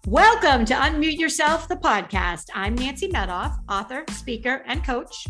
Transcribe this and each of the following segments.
Welcome to Unmute Yourself, the podcast. I'm Nancy Medoff, author, speaker, and coach.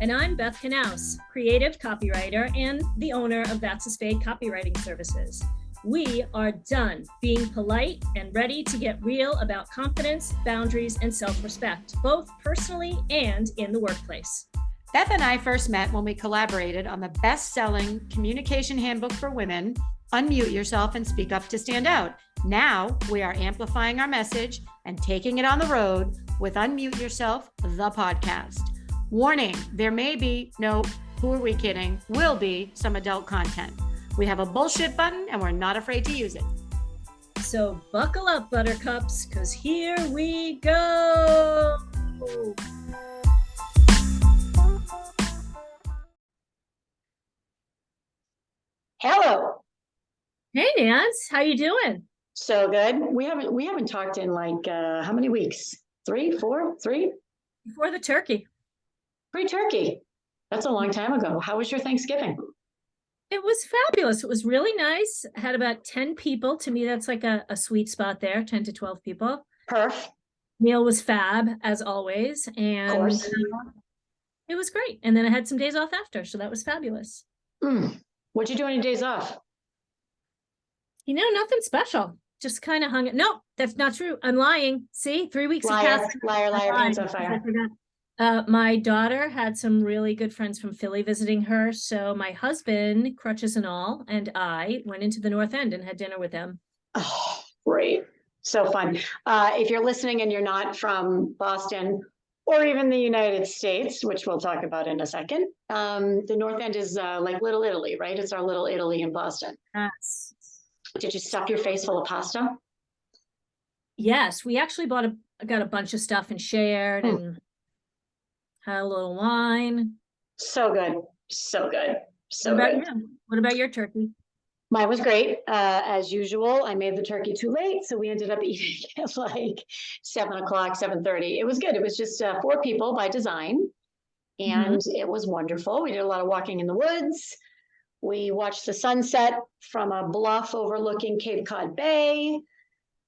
And I'm Beth Knaus, creative copywriter and the owner of That's a Spade Copywriting Services. We are done being polite and ready to get real about confidence, boundaries, and self-respect, both personally and in the workplace. Beth and I first met when we collaborated on the best-selling communication handbook for women, Unmute Yourself and Speak Up to Stand Out. Now we are amplifying our message and taking it on the road with Unmute Yourself, the podcast. Warning, there may be, no, who are we kidding, will be some adult content. We have a bullshit button and we're not afraid to use it. So buckle up, buttercups, because here we go. Hello. Hey, Nance, how you doing? So good. We haven't talked in like how many weeks? 3, 4, 3? Before the turkey. Pre-turkey. That's a long time ago. How was your Thanksgiving? It was fabulous. It was really nice. I had about 10 people. To me, that's like a sweet spot there, 10 to 12 people. Perf. Meal was fab, as always. And Of course. It was great. And then I had some days off after, so that was fabulous. What'd you do on your days off? Nothing special. Just kind of hung it. No, that's not true. I'm lying. See, 3 weeks have passed. Liar, hands on fire. My daughter had some really good friends from Philly visiting her. So my husband, crutches and all, and I went into the North End and had dinner with them. Oh, great. So fun. If you're listening and you're not from Boston or even the United States, which we'll talk about in a second, the North End is like Little Italy, right? It's our Little Italy in Boston. Yes. Did you stuff your face full of pasta? Yes, we actually got a bunch of stuff and shared and had a little wine. So good. So good. So what about good. you? What about your turkey? Mine was great. As usual, I made the turkey too late, so we ended up eating at like 7 o'clock, 7:30. It was good. It was just 4 people by design, and it was wonderful. We did a lot of walking in the woods. We watched the sunset from a bluff overlooking Cape Cod Bay.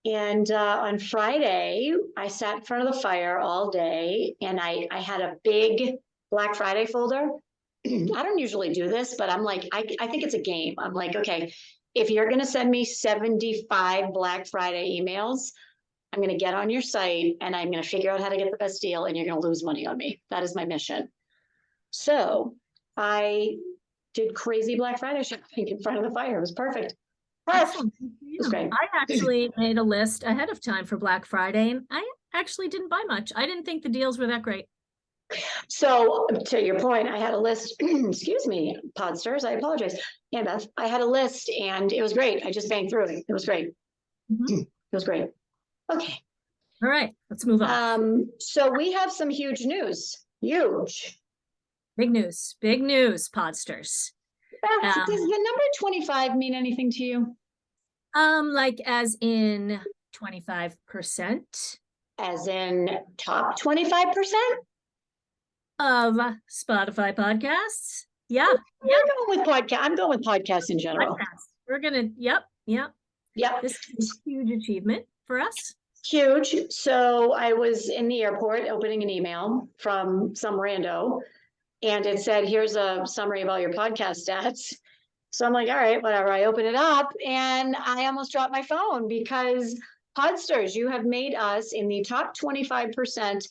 And on Friday, I sat in front of the fire all day, and I had a big Black Friday folder. I don't usually do this, but I'm like, I think it's a game. I'm like, okay, if you're going to send me 75 Black Friday emails, I'm going to get on your site and I'm going to figure out how to get the best deal, and you're going to lose money on me. That is my mission. So I did crazy Black Friday shopping in front of the fire. It was perfect. Awesome. It was great. I actually made a list ahead of time for Black Friday, and I actually didn't buy much. I didn't think the deals were that great. So to your point, I had a list, excuse me, Podsters, I apologize. Yeah, Beth, I had a list and it was great. I just banged through it. It was great. It was great. Okay. All right, let's move on. So we have some huge news. Huge. Big news, Podsters. Beth, does the number 25 mean anything to you? Like as in 25%. As in top 25%? Of Spotify podcasts. Yeah. I'm going with podcasts in general. We're gonna, yep. Yep. This is a huge achievement for us. Huge. So I was in the airport opening an email from some rando, and it said, here's a summary of all your podcast stats. So I'm like, all right, whatever. I open it up and I almost dropped my phone because Podsters, you have made us in the top 25%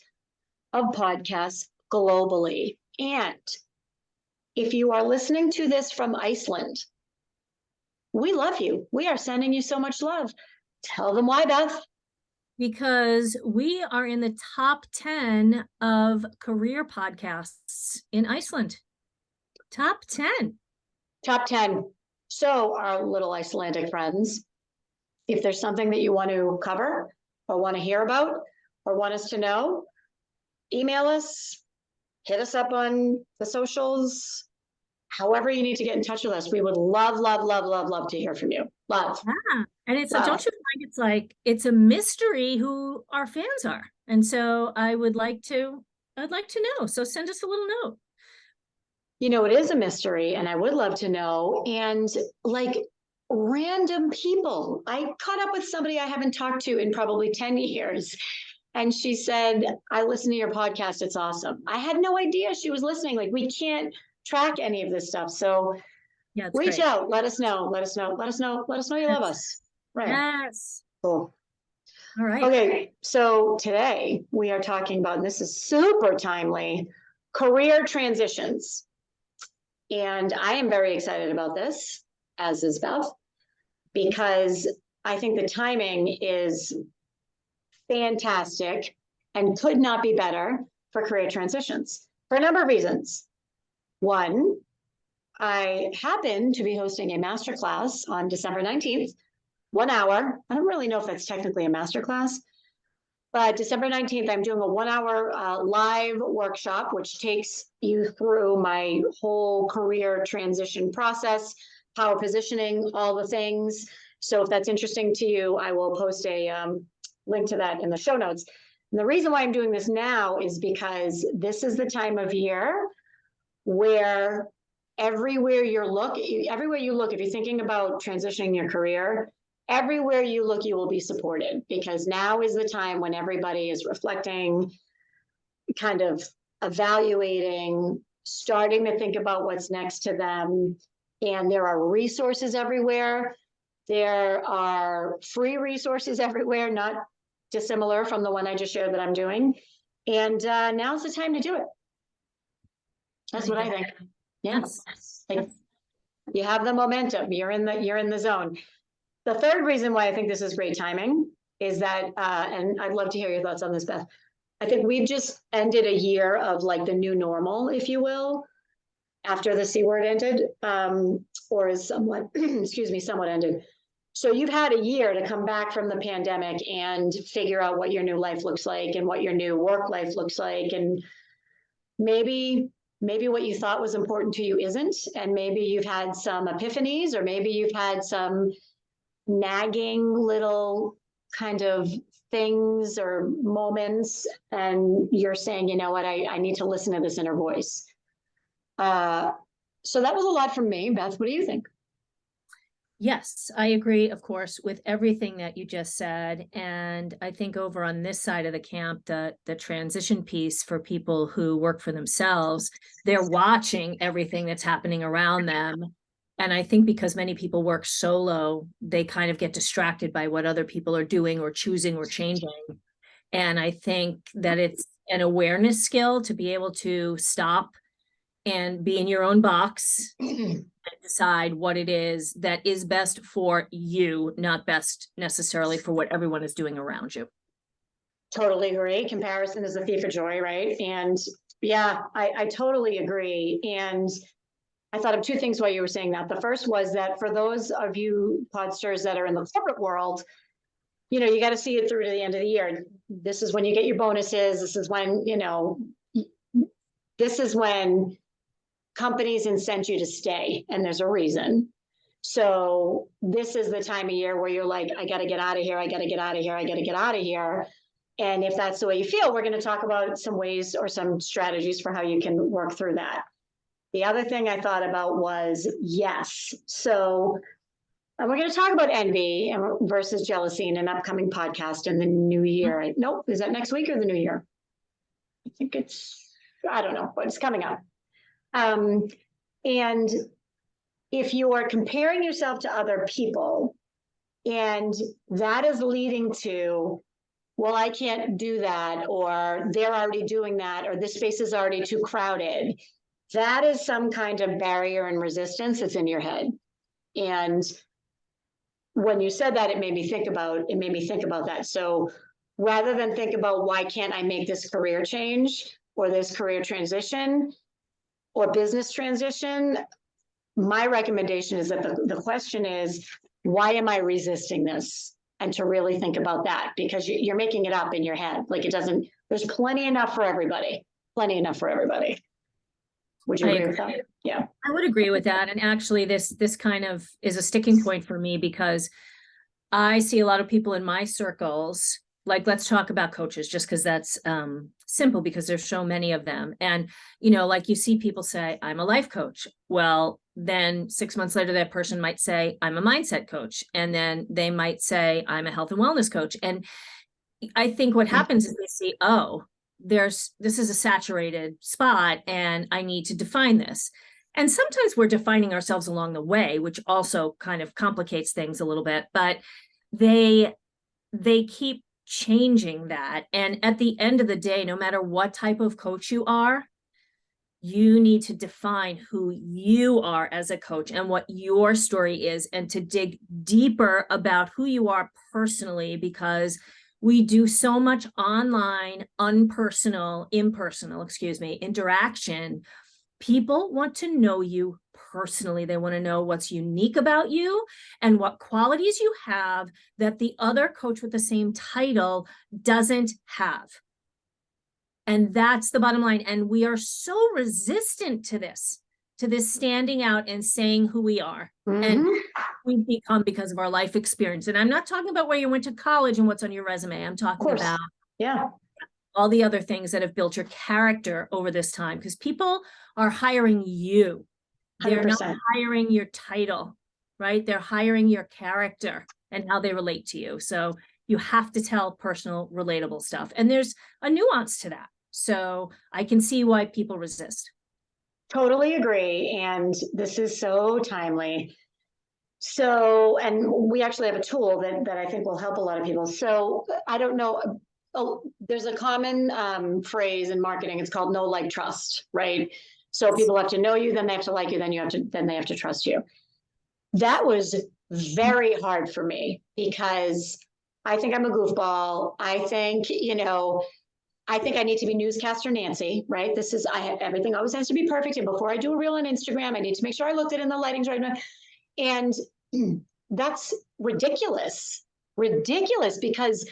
of podcasts globally. And if you are listening to this from Iceland, we love you. We are sending you so much love. Tell them why, Beth. Because we are in the top 10 of career podcasts in Iceland. Top 10. Top 10. So our little Icelandic friends, if there's something that you want to cover or want to hear about or want us to know, email us, hit us up on the socials, however you need to get in touch with us. We would love to hear from you. Love. Yeah. And it's don't you find it's a mystery who our fans are. And so I'd like to know. So send us a little note. It is a mystery and I would love to know. And like, random people. I caught up with somebody I haven't talked to in probably 10 years. And she said, I listen to your podcast. It's awesome. I had no idea she was listening. Like, we can't track any of this stuff. So Yeah, it's reach great. out. Let us know. Let us know. Let us know. Let us know you love us. Right. Yes. Cool. All right. Okay. So today we are talking about, and this is super timely, career transitions. And I am very excited about this, as is Beth, because I think the timing is fantastic and could not be better for career transitions for a number of reasons. One, I happen to be hosting a masterclass on December 19th, 1 hour. I don't really know if that's technically a masterclass, but December 19th, I'm doing a 1 hour live workshop, which takes you through my whole career transition process, power positioning, all the things. So if that's interesting to you, I will post a link to that in the show notes. And the reason why I'm doing this now is because this is the time of year where everywhere you look, if you're thinking about transitioning your career, everywhere you look, you will be supported, because now is the time when everybody is reflecting, kind of evaluating, starting to think about what's next to them. And there are resources everywhere. There are free resources everywhere, not dissimilar from the one I just shared that I'm doing. And now's the time to do it. That's what I think. Yeah. Like, you have the momentum. You're in the zone. The third reason why I think this is great timing is that, and I'd love to hear your thoughts on this, Beth. I think we've just ended a year of like the new normal, if you will, after the C word ended, or is somewhat, excuse me, somewhat ended. So you've had a year to come back from the pandemic and figure out what your new life looks like and what your new work life looks like. And maybe what you thought was important to you isn't. And maybe you've had some epiphanies, or maybe you've had some nagging little kind of things or moments, and you're saying, you know what, I need to listen to this inner voice. So that was a lot from me. Beth, what do you think? Yes, I agree, of course, with everything that you just said. And I think over on this side of the camp, the transition piece for people who work for themselves, they're watching everything that's happening around them. And I think because many people work solo, they kind of get distracted by what other people are doing or choosing or changing. And I think that it's an awareness skill to be able to stop and be in your own box and decide what it is that is best for you, not best necessarily for what everyone is doing around you. Totally agree. Comparison is the thief of joy, right? And yeah, I totally agree. And I thought of two things while you were saying that. The first was that for those of you podsters that are in the corporate world, you know, you got to see it through to the end of the year. This is when you get your bonuses. This is when, you know, this is when companies incent you to stay, and there's a reason. So this is the time of year where you're like, I got to get out of here. I got to get out of here. I got to get out of here. And if that's the way you feel, we're going to talk about some ways or some strategies for how you can work through that. The other thing I thought about was, yes. So we're going to talk about envy versus jealousy in an upcoming podcast in the new year. Nope. Is that next week or the new year? I think I don't know, but it's coming up. And if you are comparing yourself to other people, and that is leading to, well, I can't do that, or they're already doing that, or this space is already too crowded, that is some kind of barrier and resistance that's in your head. And when you said that, it made me think about that. So rather than think about, why can't I make this career change or this career transition or business transition, my recommendation is that the question is, why am I resisting this? And to really think about that, because you're making it up in your head. Like, it doesn't, there's plenty enough for everybody. Would you agree with that? Yeah. I would agree with that. And actually this kind of is a sticking point for me, because I see a lot of people in my circles, like, let's talk about coaches, just because that's simple, because there's so many of them. And, you know, like, you see people say, I'm a life coach. Well, then 6 months later, that person might say, I'm a mindset coach. And then they might say, I'm a health and wellness coach. And I think what happens is they see, oh, this is a saturated spot and I need to define this. And sometimes we're defining ourselves along the way, which also kind of complicates things a little bit, but they keep changing that. And at the end of the day, no matter what type of coach you are, you need to define who you are as a coach and what your story is, and to dig deeper about who you are personally, because we do so much online, impersonal interaction. People want to know you personally. They want to know what's unique about you and what qualities you have that the other coach with the same title doesn't have. And that's the bottom line. And we are so resistant to this standing out and saying who we are. And we've become because of our life experience. And I'm not talking about where you went to college and what's on your resume. I'm talking about all the other things that have built your character over this time, because people are hiring you. They're 100%. not hiring your title, right? They're hiring your character and how they relate to you. So you have to tell personal, relatable stuff. And there's a nuance to that. So I can see why people resist. Totally agree. And this is so timely. So, and we actually have a tool that I think will help a lot of people. So I don't know. Oh, there's a common phrase in marketing. It's called know, like, trust, right? So people have to know you, then they have to like you, then they have to trust you. That was very hard for me because I think I'm a goofball. I think I need to be newscaster Nancy, right? Everything always has to be perfect. And before I do a reel on Instagram, I need to make sure I looked at it and the lighting's right. And that's ridiculous because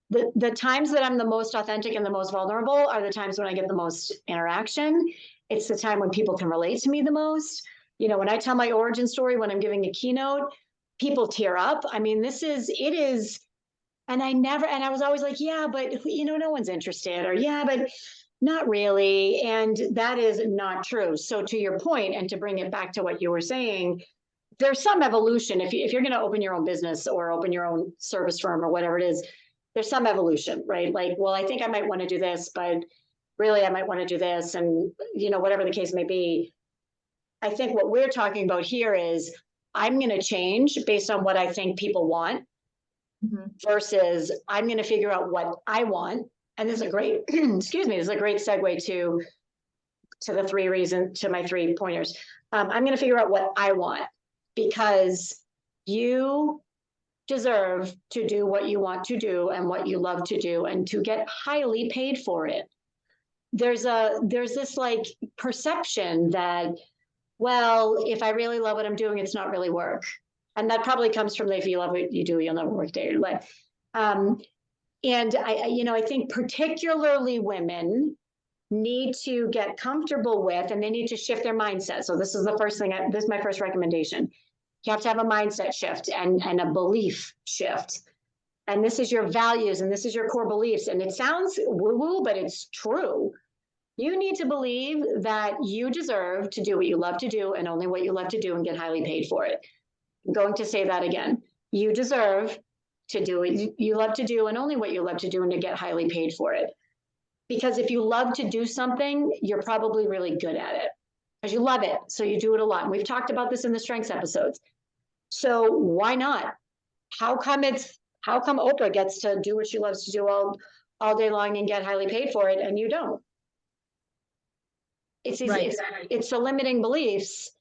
the times that I'm the most authentic and the most vulnerable are the times when I get the most interaction. It's the time when people can relate to me the most. When I tell my origin story, when I'm giving a keynote, people tear up. I mean, it is. And I was always like, yeah, but no one's interested, or yeah, but not really. And that is not true. So to your point, and to bring it back to what you were saying, there's some evolution. If you're going to open your own business or open your own service firm or whatever it is, there's some evolution, right? Like, well, I think I might want to do this, but really I might want to do this. And, whatever the case may be. I think what we're talking about here is I'm going to change based on what I think people want. Versus I'm going to figure out what I want. And this is a great, this is a great segue to my 3 pointers. I'm going to figure out what I want, because you deserve to do what you want to do and what you love to do, and to get highly paid for it. There's this like perception that, well, if I really love what I'm doing, it's not really work. And that probably comes from, if you love what you do, you'll never work a day in your life. And I think particularly women need to get comfortable with, and they need to shift their mindset. So this is the first thing, this is my first recommendation. You have to have a mindset shift and a belief shift. And this is your values, and this is your core beliefs. And it sounds woo-woo, but it's true. You need to believe that you deserve to do what you love to do and only what you love to do, and get highly paid for it. I'm going to say that again. You deserve to do what you love to do and only what you love to do, and to get highly paid for it. Because if you love to do something, you're probably really good at it because you love it. So you do it a lot. And we've talked about this in the strengths episodes. So why not? How come Oprah gets to do what she loves to do all day long and get highly paid for it, and you don't? It's the limiting beliefs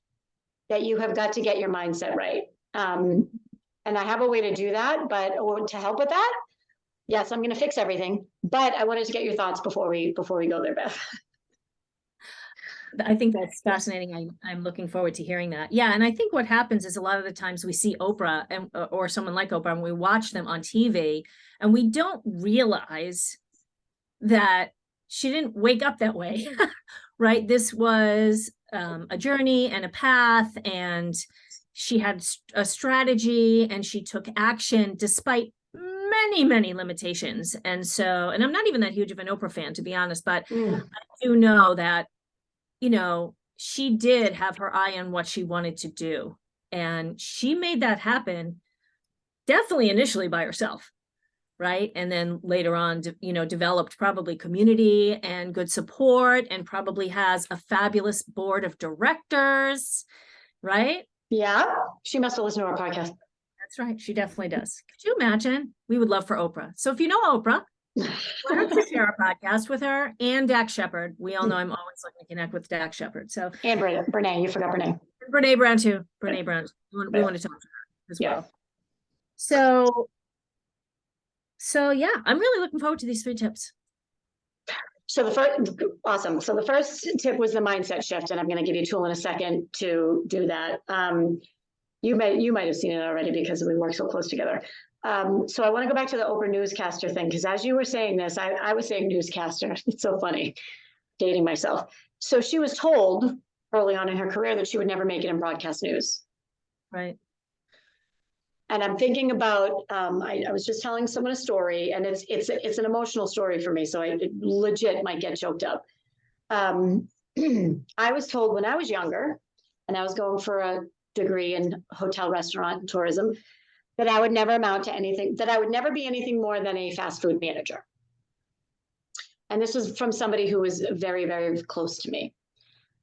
that you have got to get your mindset right. And I have a way to do that, or to help with that. Yes, I'm going to fix everything, but I wanted to get your thoughts before we go there, Beth. I think that's fascinating. I'm looking forward to hearing that. Yeah. And I think what happens is a lot of the times we see Oprah or someone like Oprah, and we watch them on TV, and we don't realize that she didn't wake up that way, right? This was a journey and a path, and she had a strategy, and she took action despite many limitations. And I'm not even that huge of an Oprah fan, to be honest, but I do know that, she did have her eye on what she wanted to do. And she made that happen definitely initially by herself, right? And then later on, developed probably community and good support, and probably has a fabulous board of directors, right? Yeah, she must have listened to our podcast. That's right. She definitely does. Could you imagine? We would love for Oprah. So if you know Oprah, why don't you share our podcast with her and Dax Shepard? We all know I'm always looking to connect with Dax Shepard. So And Brene, you forgot Brene. Brene Brown too. Brene Brown. We want to talk to her as well. So yeah, I'm really looking forward to these 3 tips. So awesome. So the first tip was the mindset shift, and I'm going to give you a tool in a second to do that. You might have seen it already because we work so close together. So I want to go back to the Oprah newscaster thing, because as you were saying this, I was saying newscaster. It's so funny, dating myself. So she was told early on in her career that she would never make it in broadcast news. Right. And I'm thinking about, I was just telling someone a story, and it's an emotional story for me, so I legit might get choked up. I was told when I was younger, and I was going for a degree in hotel, restaurant, and tourism, that I would never amount to anything, that I would never be anything more than a fast food manager. And this was from somebody who was very, very close to me.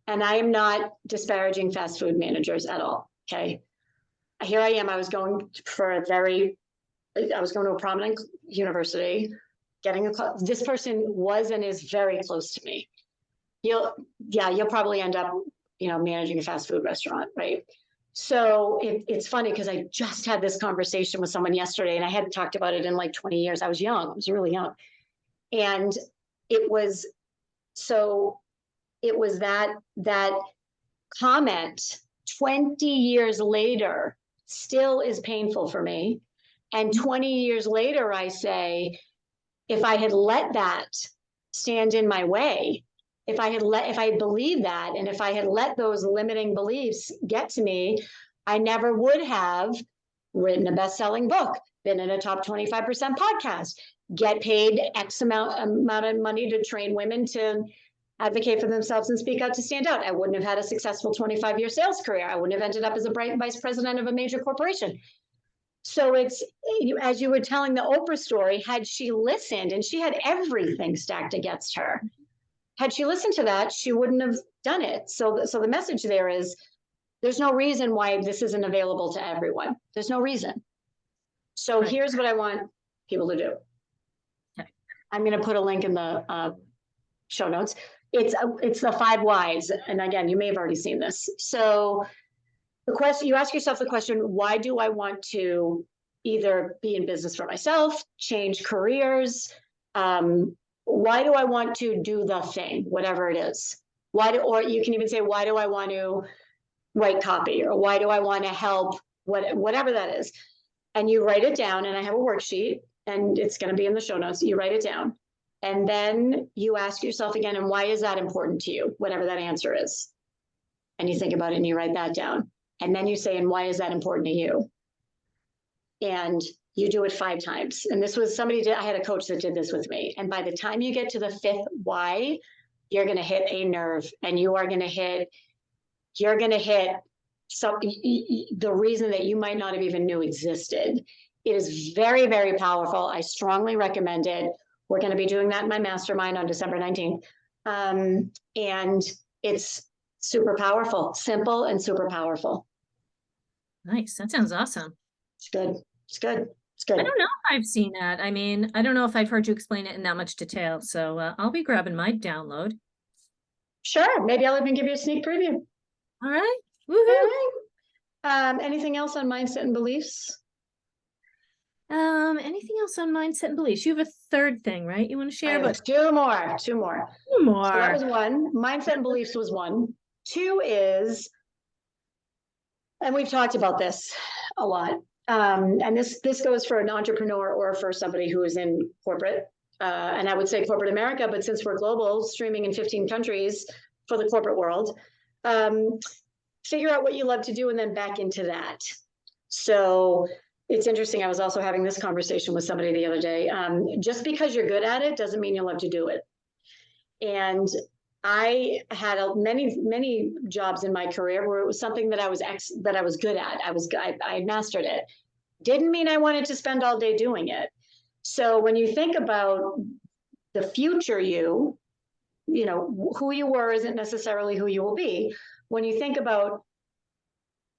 And I am not disparaging fast food managers at all, okay? Here I am, I was going to a prominent university, this person was and is very close to me. You'll probably end up, managing a fast food restaurant, right? So it's funny because I just had this conversation with someone yesterday, and I hadn't talked about it in like 20 years. I was really young. And it was that comment 20 years later still is painful for me. And 20 years later, I say, if I had let that stand in my way, if I believed that, and if I had let those limiting beliefs get to me, I never would have written a best-selling book, been in a top 25% podcast, get paid X amount of money to train women to advocate for themselves and speak out to stand out. I wouldn't have had a successful 25-year sales career. I wouldn't have ended up as a vice president of a major corporation. So it's, as you were telling the Oprah story, had she listened, and she had everything stacked against her, had she listened to that, she wouldn't have done it. So the message there is, there's no reason why this isn't available to everyone. There's no reason. So right. Here's what I want people to do. Okay. I'm going to put a link in the show notes. It's the 5 whys. And again, you may have already seen this. So the question, you ask yourself the question, why do I want to either be in business for myself, change careers? Why do I want to do the thing, whatever it is? Or you can even say, why do I want to write copy? Or why do I want to help? Whatever that is. And you write it down, and I have a worksheet, and it's going to be in the show notes. You write it down. And then you ask yourself again, and why is that important to you? Whatever that answer is. And you think about it and you write that down. And then you say, and why is that important to you? And you do it 5 times. And this was I had a coach that did this with me. And by the time you get to the 5th why, you're going to hit a nerve, and you're going to hit the reason that you might not have even knew existed. It is very, very powerful. I strongly recommend it. We're going to be doing that in my mastermind on December 19th. And it's super powerful, simple and super powerful. Nice. That sounds awesome. It's good. It's good. It's good. I don't know if I've seen that. I mean, I don't know if I've heard you explain it in that much detail. So I'll be grabbing my download. Sure. Maybe I'll even give you a sneak preview. All right. Woohoo. All right. Anything else on mindset and beliefs? Anything else on mindset and beliefs? You have a 3rd thing, right? You want to share? But 2 more. So that was 1. Mindset and beliefs was 1. 2 is, and we've talked about this a lot. And this goes for an entrepreneur or for somebody who is in corporate. And I would say corporate America, but since we're global, streaming in 15 countries for the corporate world, figure out what you love to do and then back into that. So it's interesting. I was also having this conversation with somebody the other day. Just because you're good at it doesn't mean you love to do it. And I had many jobs in my career where it was something that I was good at. I mastered it. Didn't mean I wanted to spend all day doing it. So when you think about the future you know, who you were isn't necessarily who you will be. When you think about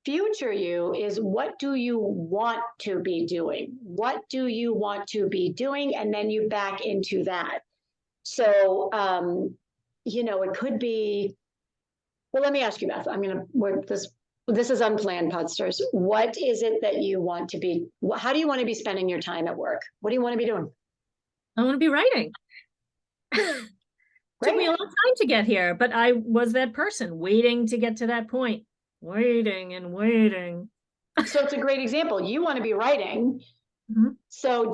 future you is what do you want to be doing? What do you want to be doing? And then you back into that. So, you know, it could be, well, let me ask you, Beth, I'm going to work this is unplanned, Podsters. What is it that you want to be? How do you want to be spending your time at work? What do you want to be doing? I want to be writing. Took me a long time to get here, but I was that person waiting to get to that point, waiting and waiting. So it's a great example. You want to be writing. Mm-hmm. So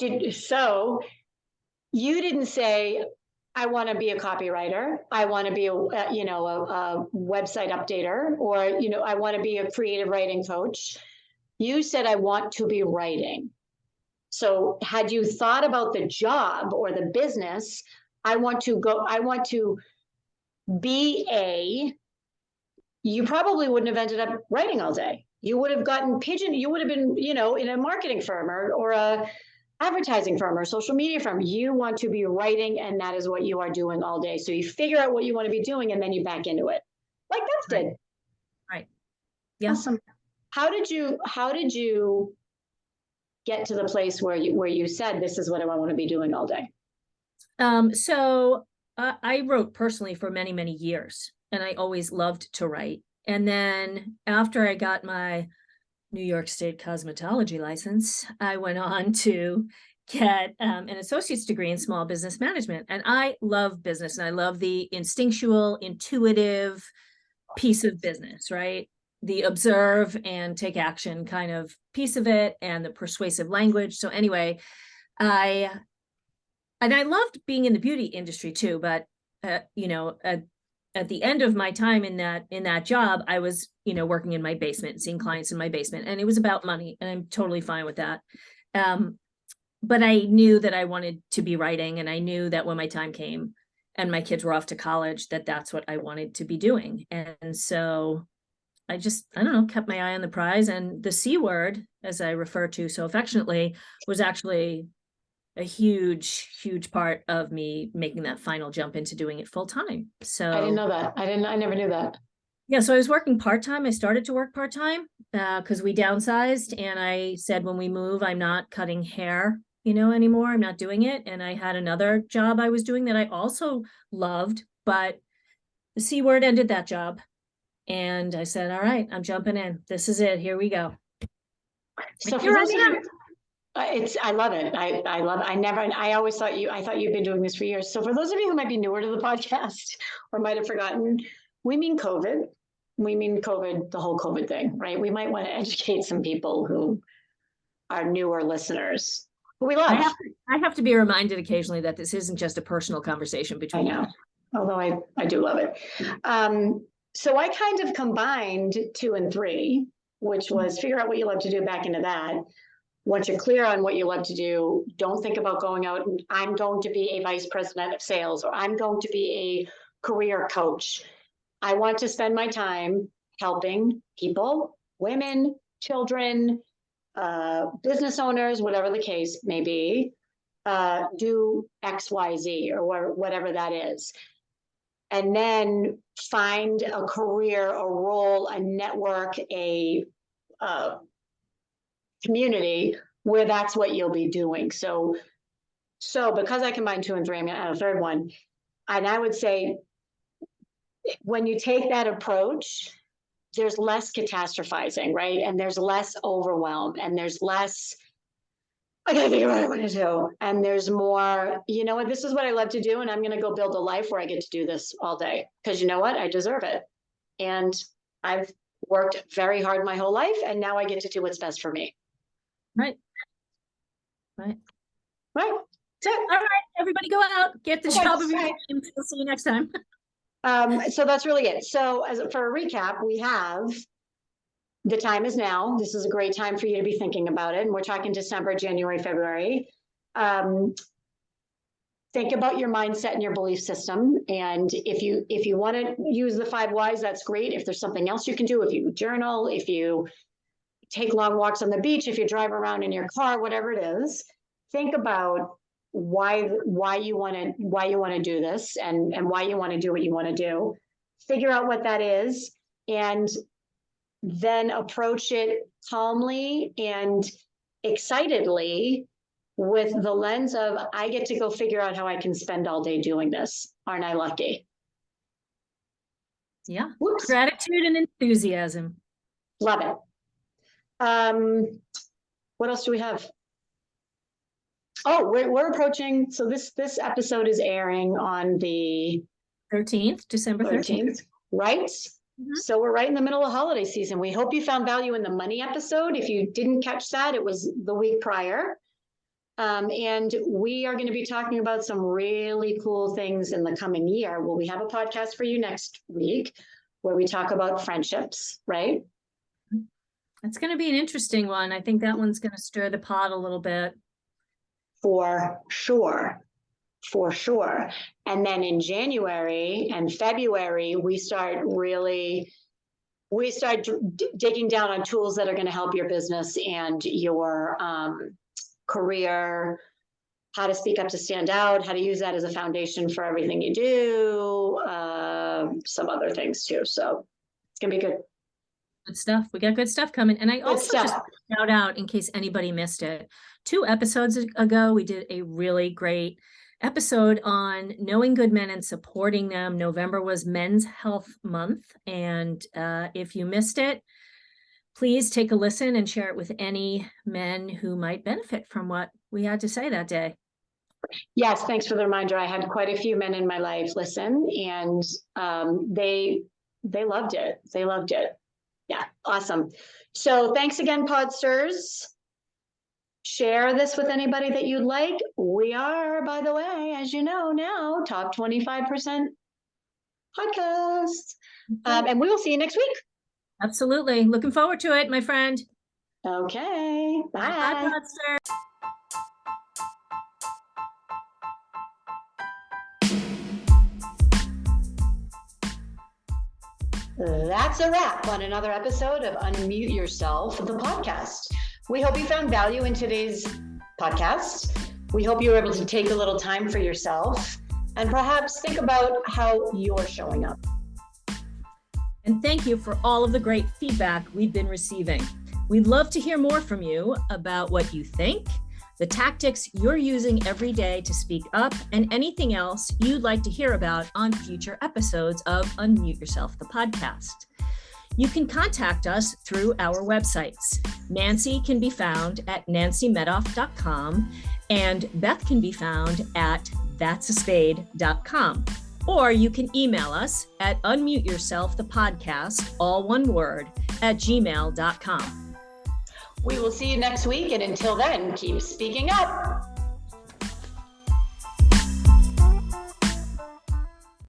you didn't say, I want to be a copywriter. I want to be a website updater, or, you know, I want to be a creative writing coach. You said, I want to be writing. So had you thought about the job or the business, I want to be you probably wouldn't have ended up writing all day. You would have gotten you would have been, you know, in a marketing firm or a advertising firm or social media firm. You want to be writing, and that is what you are doing all day. So you figure out what you want to be doing, and then you back into it, like Beth did. Right. Yeah. Awesome. How did you get to the place where you said, this is what I want to be doing all day? So I wrote personally for many, many years, and I always loved to write. And then after I got my New York State cosmetology license, I went on to get an associate's degree in small business management. And I love business, and I love the instinctual, intuitive piece of business, right? The observe and take action kind of piece of it, and the persuasive language. So anyway, I loved being in the beauty industry too, but you know, at the end of my time in that job, I was, you know, working in my basement, seeing clients in my basement, and it was about money, and I'm totally fine with that. But I knew that I wanted to be writing, and I knew that when my time came and my kids were off to college, that's what I wanted to be doing. And so I don't know, kept my eye on the prize, and the C word, as I refer to so affectionately, was actually a huge part of me making that final jump into doing it full time. So I didn't know that. I never knew that. Yeah, so I was working part-time. I started to work part-time because we downsized, and I said, when we move, I'm not cutting hair, you know, anymore. I'm not doing it. And I had another job I was doing that I also loved, but the C word ended that job. And I said, all right, I'm jumping in. This is it. Here we go. So for those of you, I love it. I always thought I thought you've been doing this for years. So for those of you who might be newer to the podcast or might have forgotten, we mean COVID. We mean COVID, the whole COVID thing, right? We might want to educate some people who are newer listeners who we love. I have to be reminded occasionally that this isn't just a personal conversation between I know, although I do love it. So I kind of combined 2 and 3, which was figure out what you love to do, back into that. Once you're clear on what you love to do, don't think about going out and I'm going to be a vice president of sales, or I'm going to be a career coach. I want to spend my time helping people, women, children, business owners, whatever the case may be, do X, Y, Z, or whatever that is. And then find a career, a role, a network, a community where that's what you'll be doing. So because I combined 2 and 3, I'm going to add a third one. And I would say, when you take that approach, there's less catastrophizing, right? And there's less overwhelm, and there's less, I gotta figure out what I want to do. And there's more, you know what, this is what I love to do, and I'm going to go build a life where I get to do this all day. Because you know what? I deserve it. And I've worked very hard my whole life, and now I get to do what's best for me. Right. So, all right, everybody go out, get the job of your dreams. We'll see you next time. So that's really it. So for a recap, we have the time is now. This is a great time for you to be thinking about it. And we're talking December, January, February. think about your mindset and your belief system. And if you want to use the 5 whys, that's great. If there's something else you can do, if you journal, if you take long walks on the beach, if you drive around in your car, whatever it is, think about why you want to do this and why you want to do what you want to do. Figure out what that is, and then approach it calmly and excitedly with the lens of, I get to go figure out how I can spend all day doing this. Aren't I lucky? Yeah. Whoops. Gratitude and enthusiasm. Love it. What else do we have? Oh, we're approaching. So this episode is airing on the 13th, December 13th. Right? Mhm. So we're right in the middle of holiday season. We hope you found value in the money episode. If you didn't catch that, it was the week prior. And we are going to be talking about some really cool things in the coming year. Well, we have a podcast for you next week where we talk about friendships, right? It's going to be an interesting one. I think that one's going to stir the pot a little bit. For sure. And then in January and February, we start digging down on tools that are going to help your business and your career, how to speak up to stand out, how to use that as a foundation for everything you do, some other things too. So it's going to be good. Good stuff. We got good stuff coming. And I also just shout out, in case anybody missed it, 2 episodes ago, we did a really great episode on knowing good men and supporting them. November was Men's Health Month. And if you missed it, please take a listen and share it with any men who might benefit from what we had to say that day. Yes, thanks for the reminder. I had quite a few men in my life listen, and they loved it. They loved it. Yeah, awesome. So thanks again, Podsters. Share this with anybody that you'd like. We are, by the way, as you know now, top 25% podcast. And we will see you next week. Absolutely. Looking forward to it, my friend. Okay. Bye. Bye, Podster. That's a wrap on another episode of Unmute Yourself, the podcast. We hope you found value in today's podcast. We hope you were able to take a little time for yourself and perhaps think about how you're showing up. And thank you for all of the great feedback we've been receiving. We'd love to hear more from you about what you think, the tactics you're using every day to speak up, and anything else you'd like to hear about on future episodes of Unmute Yourself, the podcast. You can contact us through our websites. Nancy can be found at nancymedoff.com, and Beth can be found at that'saspade.com. Or you can email us at unmuteyourselfthepodcast, all one word, @gmail.com. We will see you next week, and until then, keep speaking up.